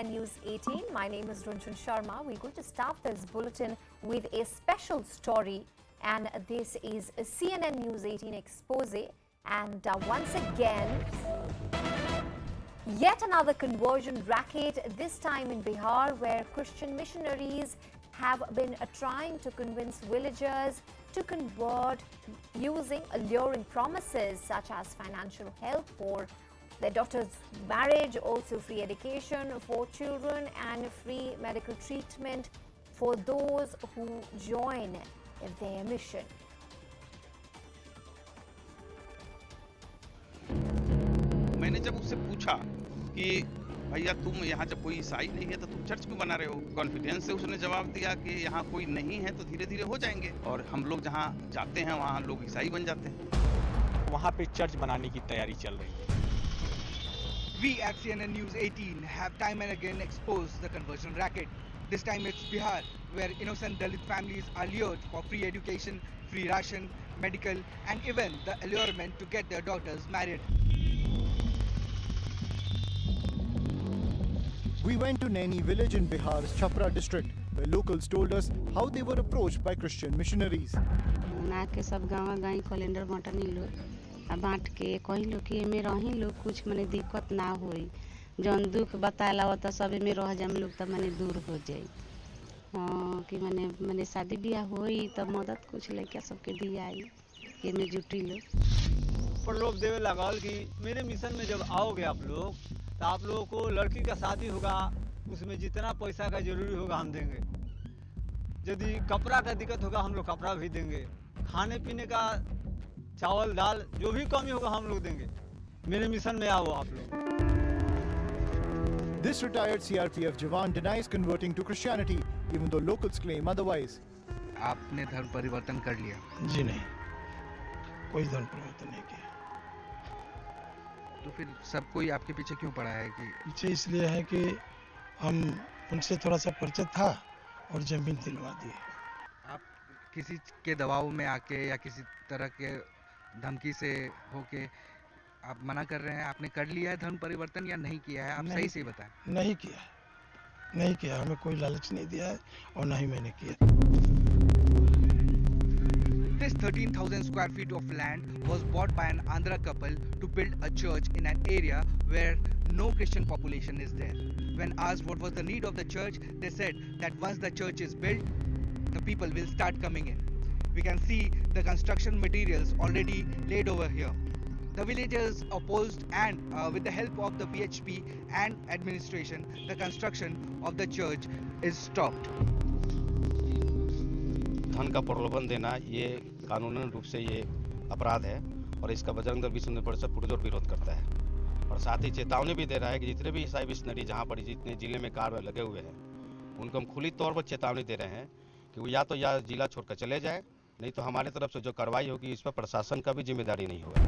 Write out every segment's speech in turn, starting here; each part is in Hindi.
News 18. My name is Runjhun Sharma. We're going to start this bulletin with a special story, and this is a CNN News 18 expose. And once again, yet another conversion racket, this time in Bihar, where Christian missionaries have been trying to convince villagers to convert using alluring promises such as financial help for their daughter's marriage, also free education for children and free medical treatment for those who join their mission. मैंने जब उससे पूछा कि भैया तुम यहाँ जब कोई ईसाई नहीं है तो तुम चर्च क्यों बना रहे हो, कॉन्फिडेंस से उसने जवाब दिया कि यहाँ कोई नहीं है तो धीरे धीरे हो जाएंगे, और हम लोग जहाँ जाते हैं वहाँ लोग ईसाई बन जाते हैं। वहाँ पे चर्च बनाने की तैयारी चल रही है। We at CNN News 18 have time and again exposed the conversion racket. This time it's Bihar, where innocent Dalit families are lured for free education, free ration, medical, and even the allurement to get their daughters married. We went to Naini village in Bihar's Chhapra district, where locals told us how they were approached by Christian missionaries. ना के सब गाँव गाँव कैलेंडर बांटनी लोग बांट के कहीं लोग कि में रही लोग कुछ मने दिक्कत ना होई, जौन दुख बताला होता सब में रह जाम लोग तब मने दूर हो जाए। कि मने शादी ब्याह होई तब मदद कुछ लेके सबके दियाई कि में जुटी लोग पर लोग देवे लगाल कि मेरे मिशन में जब आओगे आप लोग तो आप लोगों को लड़की का शादी होगा, उसमें जितना पैसा का जरूरी होगा हम देंगे, यदि कपड़ा का दिक्कत होगा हम लोग कपड़ा भी देंगे, खाने पीने का चावल दाल जो भी कमी होगा हम लोग देंगे। मेरे मिशन में आओ आप लोग। This retired CRPF jawan denies converting to Christianity, even though locals claim otherwise. आपने धर्म परिवर्तन कर लिया? जी नहीं, कोई धर्म परिवर्तन नहीं किया। तो फिर सब कोई आपके पीछे क्यों पड़ा है? कि पीछे इसलिए है कि हम उनसे थोड़ा सा परिचय था और जमीन दिलवा दी। आप किसी के दबाव में आके या किसी तरह के धमकी से होके आप मना कर रहे हैं? आपने कर लिया है धर्म परिवर्तन या नहीं किया है? आप सही से बताएं। नहीं किया, नहीं किया, हमें कोई लालच नहीं दिया है और ना ही मैंने किया। This 13,000 square feet of land was bought by an Andhra couple to build a church in an area where no Christian population is there. When asked what was the need of the church, they said that once the church is built, the people will start coming in. We can see the construction materials already laid over here. The villagers opposed, and with the help of the BHP and administration, the construction of the church is stopped. धन का प्रलोभन देना ये कानूनन रूप से ये अपराध है, और इसका बजरंग दल विश्व हिंदू परिषद पुरजोर विरोध करता है, और साथ ही चेतावनी भी दे रहा है कि जितने भी ईसाई मिशनरी जहाँ पर जितने जिले में कार्य लगे हुए हैं उनको हम खुली तौर पर चेतावनी दे रहे हैं कि वो या तो जिला छोड़कर चले जाए, नहीं तो हमारी तरफ से जो कार्रवाई होगी इस पर प्रशासन का भी जिम्मेदारी नहीं होगा।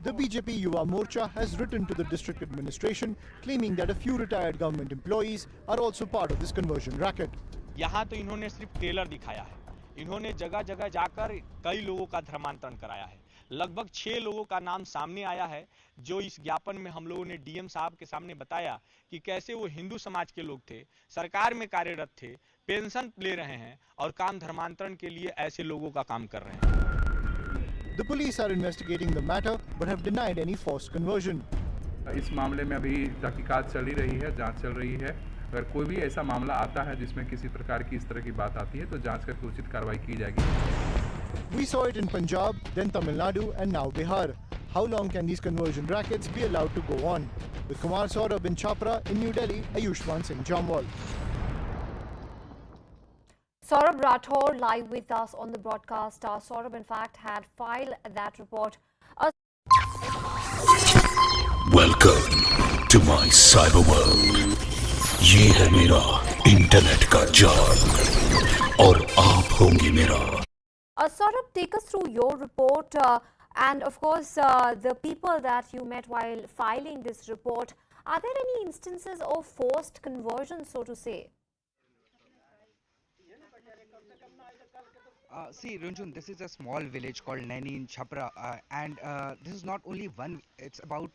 The BJP Yuva Morcha has written to the district administration claiming that a few retired government employees are also part of this conversion racket. यहाँ तो इन्होंने सिर्फ टेलर दिखाया है, इन्होंने जगह जगह जाकर कई लोगों का धर्मांतरण कराया है। लगभग 6 लोगों का नाम सामने आया है, जो इस ज्ञापन में हम लोगों ने डीएम साहब के सामने बताया कि कैसे वो हिंदू समाज के लोग थे, सरकार में कार्यरत थे, पेंशन ले रहे हैं और काम धर्मांतरण के लिए ऐसे लोगों का काम कर रहे हैं। The police are investigating the matter but have denied any forced conversion. इस मामले में अभी तहकीकात चली रही है, जांच चल रही है। अगर कोई भी ऐसा मामला आता है जिसमें किसी प्रकार की इस तरह की बात आती है तो जांच करके उचित कार्रवाई की जाएगी। We saw it in Punjab, then Tamil Nadu and now Bihar. How long can these conversion rackets be allowed to go on? With Kumar Saurabh in Chhapra, in New Delhi, Ayushman Singh Jamwal. Saurabh Rathore live with us on the broadcast. Saurabh, in fact, had filed that report. Welcome to my cyber world. ये है मेरा इंटरनेट का जाल और आप होंगे मेरा। Saurabh, take us through your report and, of course, the people that you met while filing this report. Are there any instances of forced conversion, so to say? See, Runjun, this is a small village called Naini in Chhapra, and this is not only one. It's about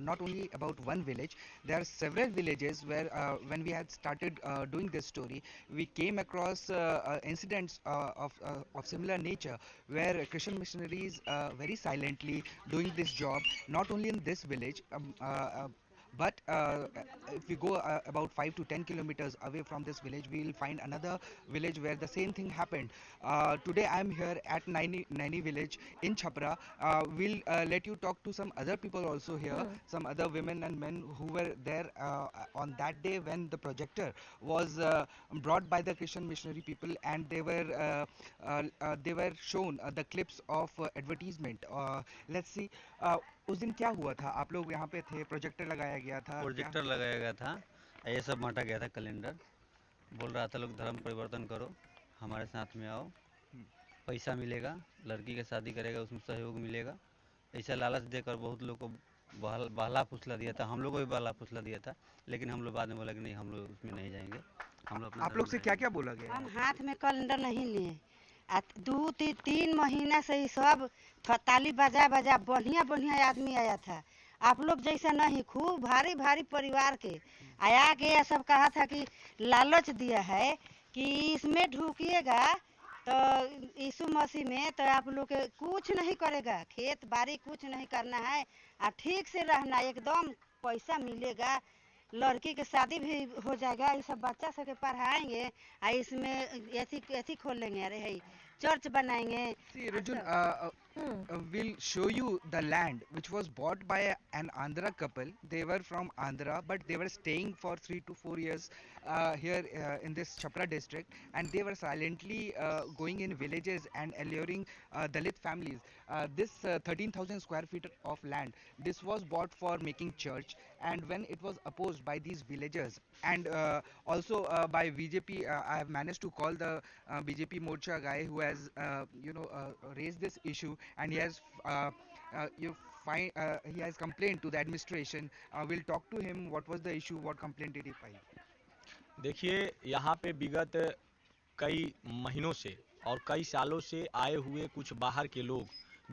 not only about one village. There are several villages where, when we had started doing this story, we came across incidents of similar nature, where Christian missionaries very silently doing this job. Not only in this village. But if we go about 5 to 10 kilometers away from this village, we will find another village where the same thing happened. Today I am here at Naini village in Chhapra. We'll let you talk to some other people also here, some other women and men who were there on that day when the projector was brought by the Christian missionary people, and they were shown the clips of advertisement. Let's see. उस दिन क्या हुआ था? आप लोग यहाँ पे थे, प्रोजेक्टर लगाया गया था, प्रोजेक्टर लगाया गया था, ये सब बांटा गया था कैलेंडर, बोल रहा था लोग धर्म परिवर्तन करो, हमारे साथ में आओ, पैसा मिलेगा, लड़की की शादी करेगा उसमें सहयोग मिलेगा, ऐसा लालच देकर बहुत लोग को बहला फुसला दिया था। हम लोग को भी बहला फुसला दिया था, लेकिन हम लोग बाद में बोला कि नहीं, हम लोग उसमें नहीं जाएंगे। हम लोग आप लोग से क्या क्या बोला गया? हम हाथ में कैलेंडर नहीं लिए, 2-3 महीना से ही सब ताली बजा बजा बढ़िया आदमी आया था। आप लोग जैसा नहीं, खूब भारी परिवार के आया के सब कहा था कि लालच दिया है कि इसमें ढूकिएगा तो यीशु मसीह में, तो आप लोग के कुछ नहीं करेगा, खेत बाड़ी कुछ नहीं करना है, और ठीक से रहना, एकदम पैसा मिलेगा, लड़की के शादी भी हो जाएगा, ये सब बच्चा सबके पढ़ाएंगे, इसमें ऐसी खोल लेंगे, अरे है चर्च बनाएंगे। See, Rajun, we'll show you the land which was bought by an Andhra couple. They were from Andhra, but they were staying for 3 to 4 years here in this Chhapra district, and they were silently going in villages and alluring Dalit families. This 13,000 square feet of land, this was bought for making church, and when it was opposed by these villagers and also by BJP, I have managed to call the BJP Morcha guy who has raised this issue, and he has he has complained to the administration. We'll talk to him. What was the issue? What complaint did he file? देखिए, यहाँ पे विगत कई महीनों से और कई सालों से आए हुए कुछ बाहर के लोग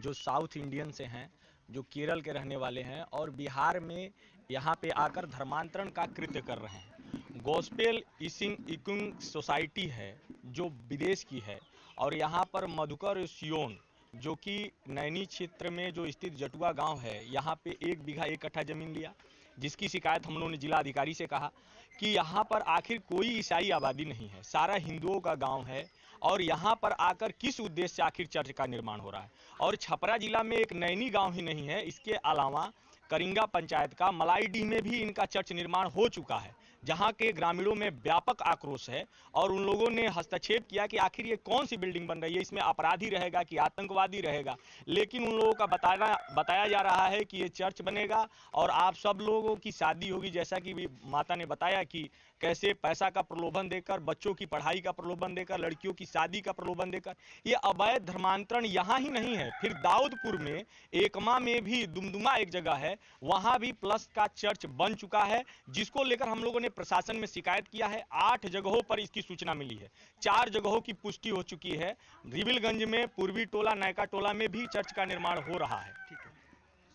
जो साउथ इंडियन से हैं, जो केरल के रहने वाले हैं और बिहार में यहाँ पे आकर धर्मांतरण का कृत्य कर रहे हैं। गॉस्पेल इकुंग सोसाइटी है जो विदेश की है, और यहाँ पर मधुकर सियोन जो कि नैनी क्षेत्र में जो स्थित जटुआ गांव है, यहाँ पे 1 बीघा 1 कट्ठा जमीन लिया, जिसकी शिकायत हम लोगों ने जिला अधिकारी से कहा कि यहाँ पर आखिर कोई ईसाई आबादी नहीं है, सारा हिंदुओं का गांव है, और यहाँ पर आकर किस उद्देश्य से आखिर चर्च का निर्माण हो रहा है। और छपरा जिला में एक नैनी गांव ही नहीं है, इसके अलावा करिंगा पंचायत का मलाईडीह में भी इनका चर्च निर्माण हो चुका है, जहां के ग्रामीणों में व्यापक आक्रोश है, और उन लोगों ने हस्तक्षेप किया कि आखिर ये कौन सी बिल्डिंग बन रही है, इसमें अपराधी रहेगा कि आतंकवादी रहेगा। लेकिन उन लोगों का बताया जा रहा है कि ये चर्च बनेगा और आप सब लोगों की शादी होगी, जैसा कि माता ने बताया कि कैसे पैसा का प्रलोभन देकर, बच्चों की पढ़ाई का प्रलोभन देकर, लड़कियों की शादी का प्रलोभन देकर। ये अवैध धर्मांतरण यहाँ ही नहीं है, फिर दाऊदपुर में, एकमा में भी, दुमदुमा एक जगह है, वहां भी प्लस का चर्च बन चुका है, जिसको लेकर हम लोगों ने प्रशासन में शिकायत किया है। 8 जगहों पर इसकी सूचना मिली है, 4 जगहों की पुष्टि हो चुकी है। रिविलगंज में, पूर्वी टोला, नायका टोला में भी चर्च का निर्माण हो रहा है। ठीक है।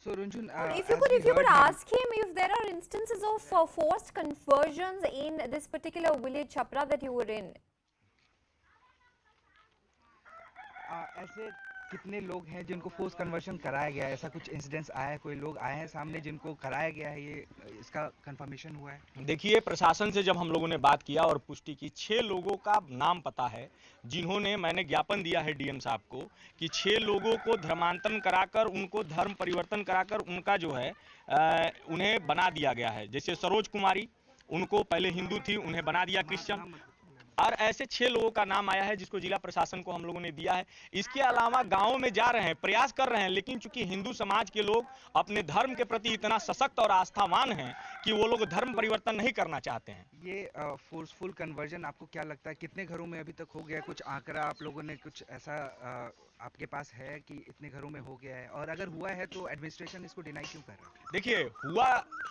So Runjun, if you could ask him if there are instances of forced conversions in this particular village Chhapra that you were in. ऐसे कितने लोग हैं जिनको फोर्स कन्वर्शन कराया गया है? ऐसा कुछ इंसिडेंट्स आया है? कोई लोग आए हैं सामने जिनको कराया गया है, ये इसका कंफर्मेशन हुआ है? देखिए, प्रशासन से जब हम लोगों ने बात किया और पुष्टि की, 6 लोगों का नाम पता है जिन्होंने, मैंने ज्ञापन दिया है डीएम साहब को कि 6 लोगों को धर्मांतरण कराकर, उनको धर्म परिवर्तन कराकर उनका जो है उन्हें बना दिया गया है। जैसे सरोज कुमारी, उनको पहले हिंदू थी, उन्हें बना दिया क्रिश्चियन, और ऐसे 6 लोगों का नाम आया है जिसको जिला प्रशासन को हम लोगों ने दिया है। इसके अलावा गांवों में जा रहे हैं, प्रयास कर रहे हैं, लेकिन चूंकि हिंदू समाज के लोग अपने धर्म के प्रति इतना सशक्त और आस्थावान हैं कि वो लोग धर्म परिवर्तन नहीं करना चाहते हैं। ये फोर्सफुल कन्वर्जन आपको क्या लगता है कितने घरों में अभी तक हो गया? कुछ आंकड़ा आप लोगों ने कुछ ऐसा आपके पास है कि इतने घरों में हो गया है, और अगर हुआ है तो एडमिनिस्ट्रेशन इसको डिनाई क्यों कर रहा है? देखिए, हुआ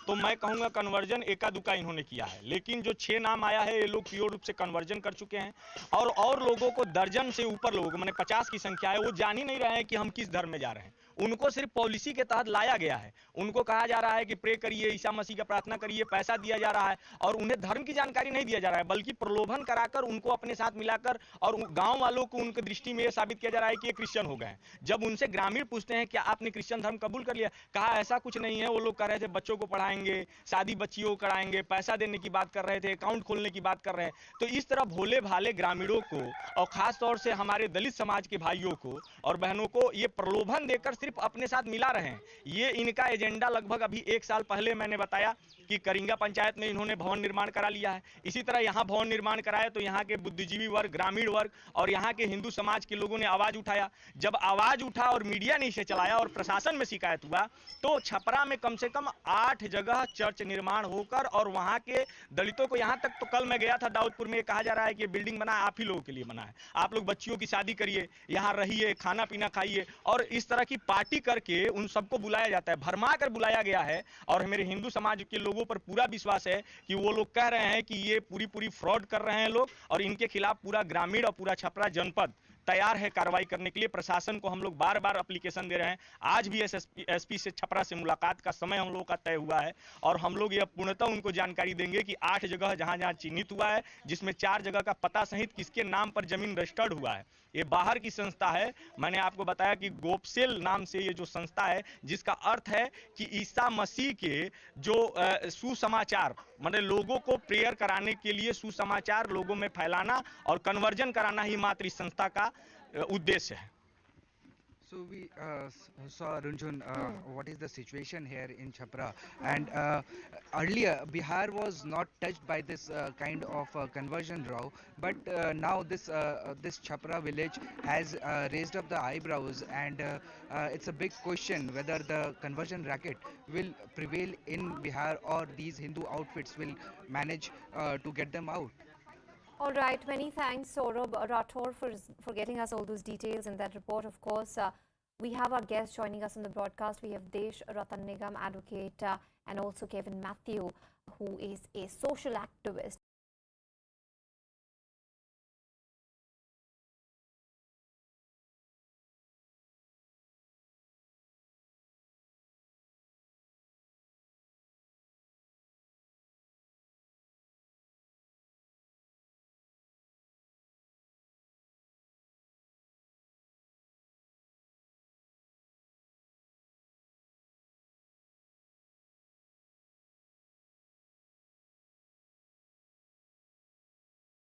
तो मैं कहूंगा कन्वर्जन एका दुका इन्होंने किया है, लेकिन जो 6 नाम आया है ये लोग प्योर रूप से कन्वर्जन कर चुके हैं। और लोगों को दर्जन से ऊपर लोगों को, माने 50 की संख्या है, वो जान ही नहीं रहे हैं कि हम किस धर्म में जा रहे हैं। उनको सिर्फ पॉलिसी के तहत लाया गया है। उनको कहा जा रहा है कि प्रे करिए, ईसा मसीह का प्रार्थना करिए, पैसा दिया जा रहा है, और उन्हें धर्म की जानकारी नहीं दिया जा रहा है, बल्कि प्रलोभन कराकर उनको अपने साथ मिलाकर और गांव वालों को उनकी दृष्टि में यह साबित किया जा रहा है कि ये क्रिश्चियन हो गए हैं। जब उनसे ग्रामीण पूछते हैं क्या आपने क्रिश्चियन धर्म कबूल कर लिया, कहा ऐसा कुछ नहीं है। वो लोग कह रहे थे बच्चों को पढ़ाएंगे, शादी बच्चियों को कराएंगे, पैसा देने की बात कर रहे थे, अकाउंट खोलने की बात कर रहे हैं। तो इस तरह भोले भाले ग्रामीणों को और खास तौर से हमारे दलित समाज के भाइयों को और बहनों को ये प्रलोभन देकर सिर्फ अपने साथ मिला रहे हैं। ये इनका एजेंडा लगभग अभी 1 साल पहले मैंने बताया कि करिंगा पंचायत में इन्होंने भवन निर्माण करा लिया है। इसी तरह यहाँ भवन निर्माण कराया तो यहाँ के बुद्धिजीवी वर्ग, ग्रामीण वर्ग और यहाँ के हिंदू समाज के लोगों ने आवाज उठाया। जब आवाज उठा और मीडिया ने इसे चलाया और प्रशासन में शिकायत हुआ, तो छपरा में कम से कम 8 जगह चर्च निर्माण होकर, और वहाँ के दलितों को, यहाँ तक तो कल मैं गया था दाऊदपुर में, कहा जा रहा है कि बिल्डिंग बना आप ही लोगों के लिए बना है, आप लोग बच्चियों की शादी करिए, यहाँ रहिए, खाना पीना खाइए, और इस तरह की पार्टी करके उन सबको बुलाया जाता है, भरमा कर बुलाया गया है। और मेरे हिंदू समाज के लोगों पर पूरा विश्वास है कि वो लोग कह रहे हैं कि ये पूरी फ्रॉड कर रहे हैं लोग, और इनके खिलाफ पूरा ग्रामीण और पूरा छपरा जनपद तैयार है कार्रवाई करने के लिए। प्रशासन को हम लोग बार बार एप्लीकेशन दे रहे हैं। आज भी एसपी से छपरा से मुलाकात का समय हम लोगों का तय हुआ है, और हम लोग यह पूर्णतः उनको जानकारी देंगे कि 8 जगह जहां जहां चिन्हित हुआ है, जिसमें 4 जगह का पता सहित किसके नाम पर जमीन रजिस्टर्ड हुआ है। ये बाहर की संस्था है। मैंने आपको बताया कि गोपसेल नाम से ये जो संस्था है, जिसका अर्थ है कि ईसा मसीह के जो सुसमाचार, मतलब लोगों को प्रेयर कराने के लिए सुसमाचार लोगों में फैलाना और कन्वर्जन कराना ही मात्र इस संस्था का उद्देश्य है। So we saw Runjhun, what is the situation here in Chhapra, and earlier Bihar was not touched by this kind of conversion row, but now this Chhapra village has raised up the eyebrows, and it's a big question whether the conversion racket will prevail in Bihar, or these Hindu outfits will manage to get them out. All right, many thanks Saurabh Rathore for getting us all those details in that report. Of course, we have our guests joining us on the broadcast. We have Desh Ratan Nigam, advocate, and also Kevin Matthew, who is a social activist.